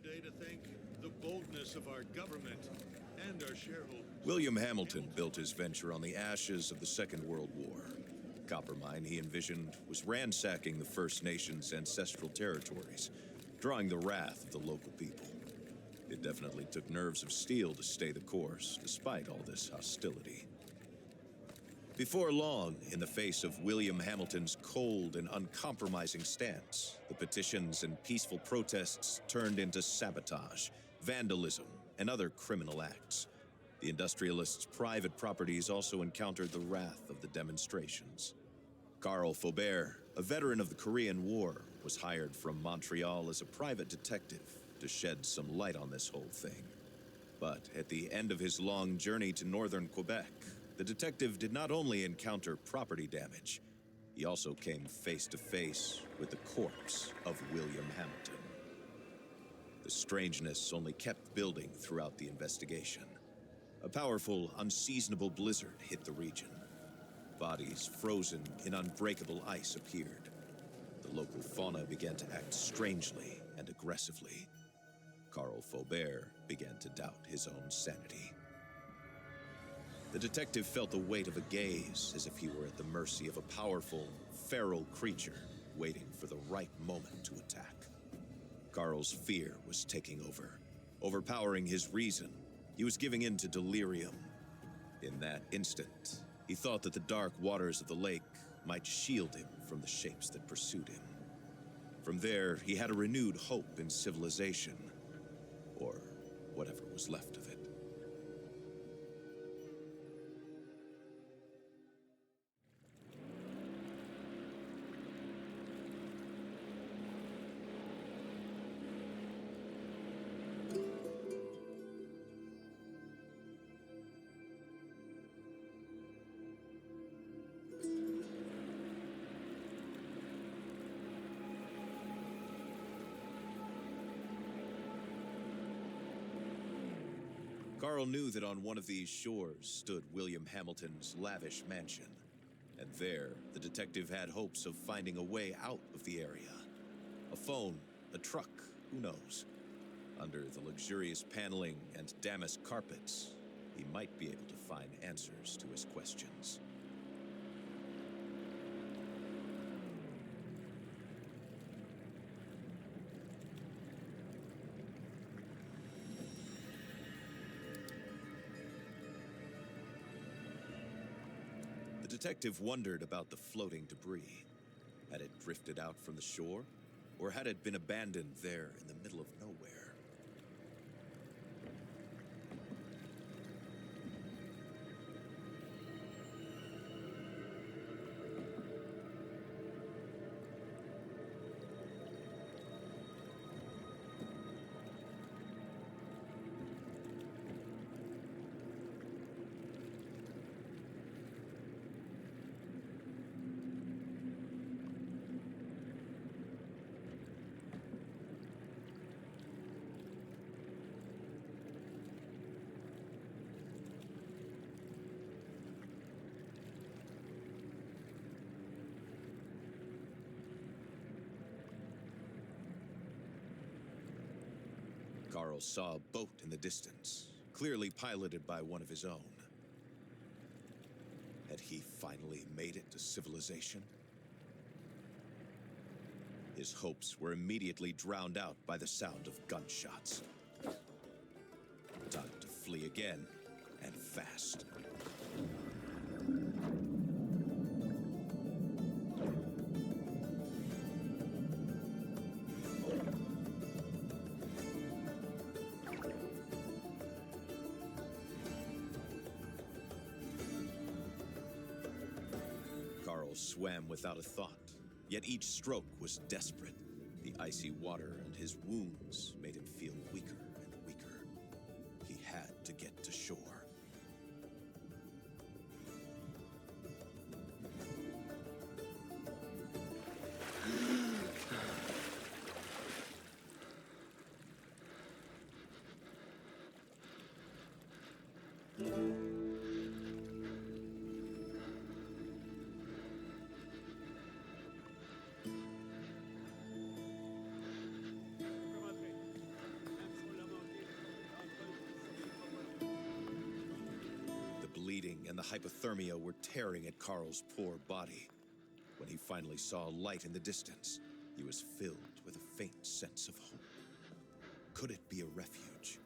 today to thank the boldness of our government and our shareholders. William Hamilton built his venture on the ashes of the Second World War. The copper mine he envisioned was ransacking the First Nations' ancestral territories, drawing the wrath of the local people. It definitely took nerves of steel to stay the course, despite all this hostility. Before long, in the face of William Hamilton's cold and uncompromising stance, the petitions and peaceful protests turned into sabotage, vandalism, and other criminal acts. The industrialists' private properties also encountered the wrath of the demonstrations. Carl Faubert, a veteran of the Korean War, was hired from Montreal as a private detective to shed some light on this whole thing. But at the end of his long journey to northern Quebec, the detective did not only encounter property damage, he also came face to face with the corpse of William Hamilton. The strangeness only kept building throughout the investigation. A powerful, unseasonable blizzard hit the region. Bodies frozen in unbreakable ice appeared. The local fauna began to act strangely and aggressively. Carl Faubert began to doubt his own sanity. The detective felt the weight of a gaze, as if he were at the mercy of a powerful, feral creature waiting for the right moment to attack. Carl's fear was taking over, overpowering his reason. He was giving in to delirium. In that instant, he thought that the dark waters of the lake might shield him from the shapes that pursued him. From there, he had a renewed hope in civilization, or whatever was left of it. Carl knew that on one of these shores stood William Hamilton's lavish mansion, and there the detective had hopes of finding a way out of the area. A phone, a truck, who knows? Under the luxurious paneling and damask carpets, he might be able to find answers to his questions. The detective wondered about the floating debris. Had it drifted out from the shore, or had it been abandoned there in the middle of nowhere? Carl saw a boat in the distance, clearly piloted by one of his own. Had he finally made it to civilization? His hopes were immediately drowned out by the sound of gunshots. Time to flee again, and fast. Carl swam without a thought, yet each stroke was desperate. The icy water and his wounds made him feel weaker and weaker. He had to get to shore. and the hypothermia were tearing at Carl's poor body. When he finally saw a light in the distance, he was filled with a faint sense of hope. Could it be a refuge?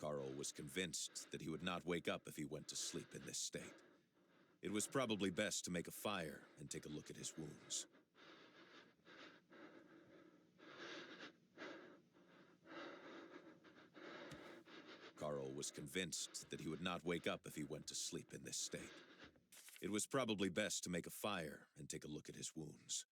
Carl was convinced that he would not wake up if he went to sleep in this state. It was probably best to make a fire and take a look at his wounds. Carl was convinced that he would not wake up if he went to sleep in this state. It was probably best to make a fire and take a look at his wounds.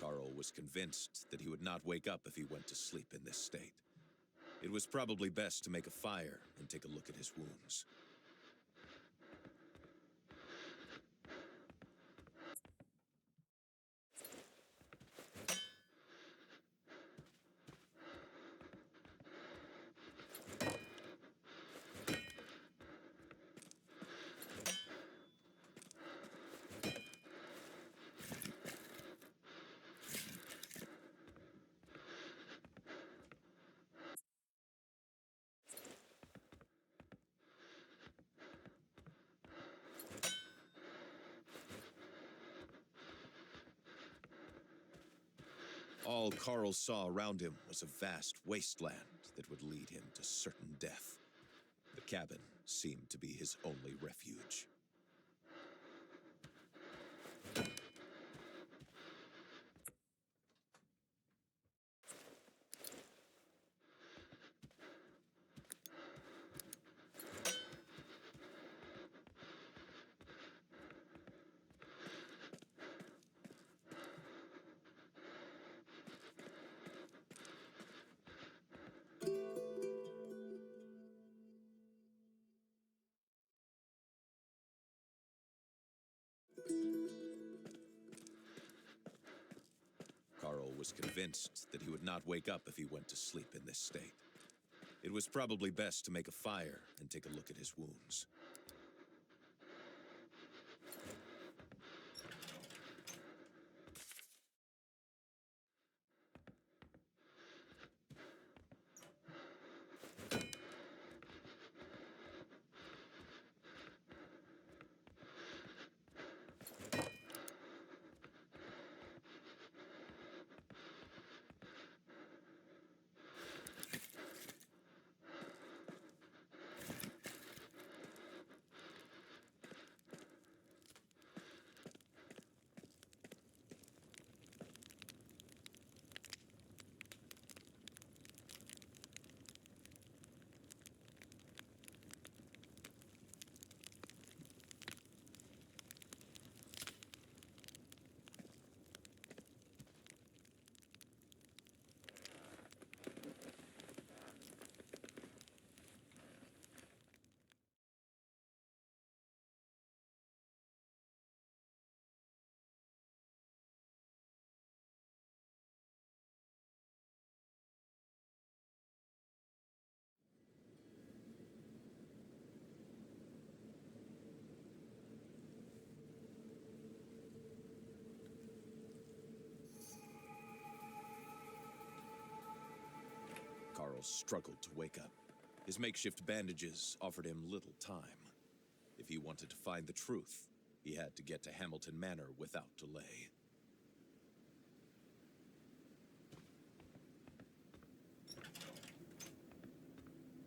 Carl was convinced that he would not wake up if he went to sleep in this state. It was probably best to make a fire and take a look at his wounds. All Carl saw around him was a vast wasteland that would lead him to certain death. The cabin seemed to be his only refuge. was convinced that he would not wake up if he went to sleep in this state. It was probably best to make a fire and take a look at his wounds. Carl struggled to wake up. His makeshift bandages offered him little time. If he wanted to find the truth, he had to get to Hamilton Manor without delay.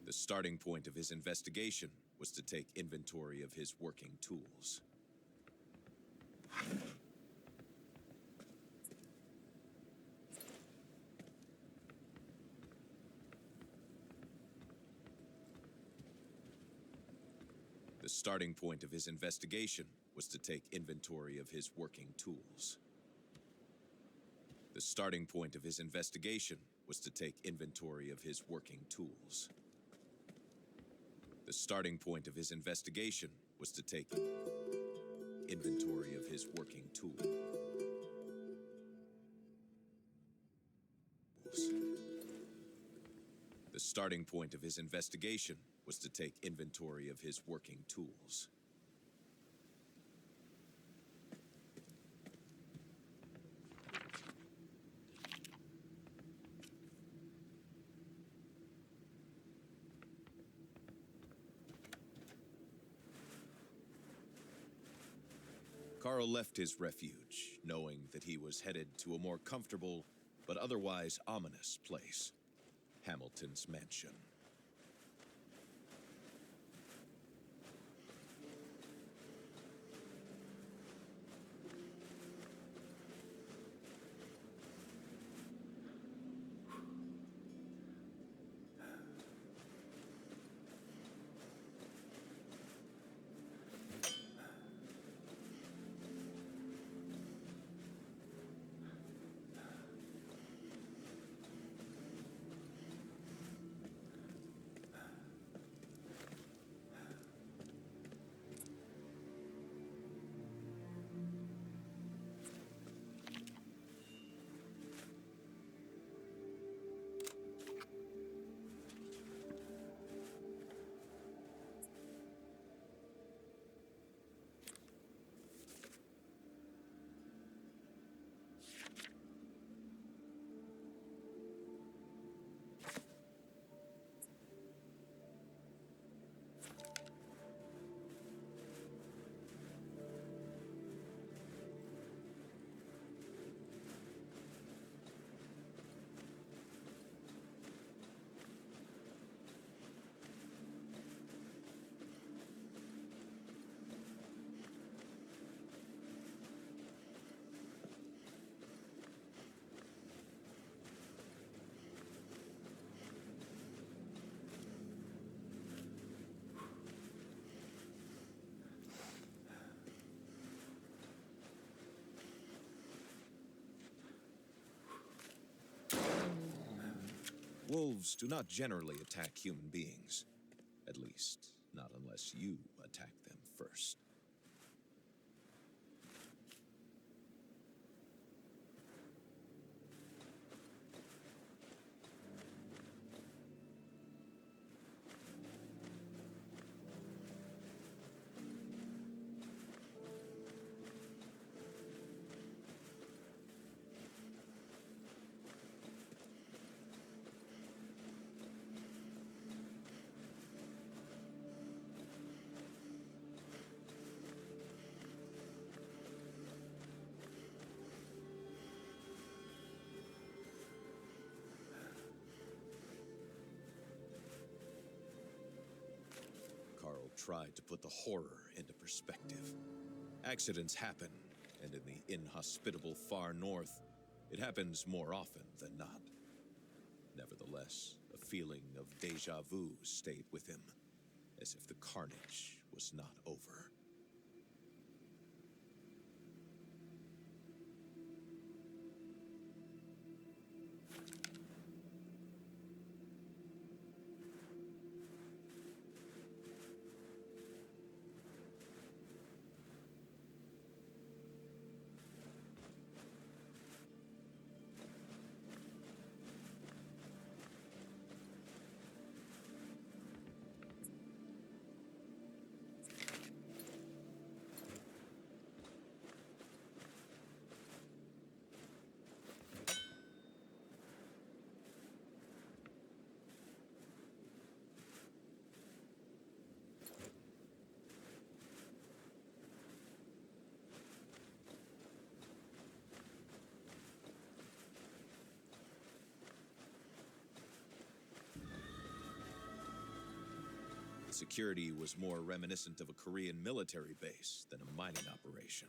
The starting point of his investigation was to take inventory of his working tools. The starting point of his investigation was to take inventory of his working tools. The starting point of his investigation was to take inventory of his working tools. The starting point of his investigation was to take inventory of his working tools. The starting point of his investigation was to take inventory of his working tools. Carl left his refuge, knowing that he was headed to a more comfortable but otherwise ominous place, Hamilton's mansion. Wolves do not generally attack human beings. At least, not unless you attack them first. tried to put the horror into perspective. Accidents happen, and in the inhospitable far north, it happens more often than not. Nevertheless, a feeling of deja vu stayed with him, as if the carnage was not over. Security was more reminiscent of a Korean military base than a mining operation.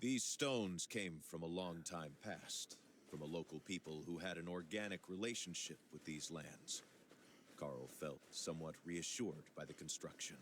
These stones came from a long time past, from a local people who had an organic relationship with these lands. Carl felt somewhat reassured by the construction.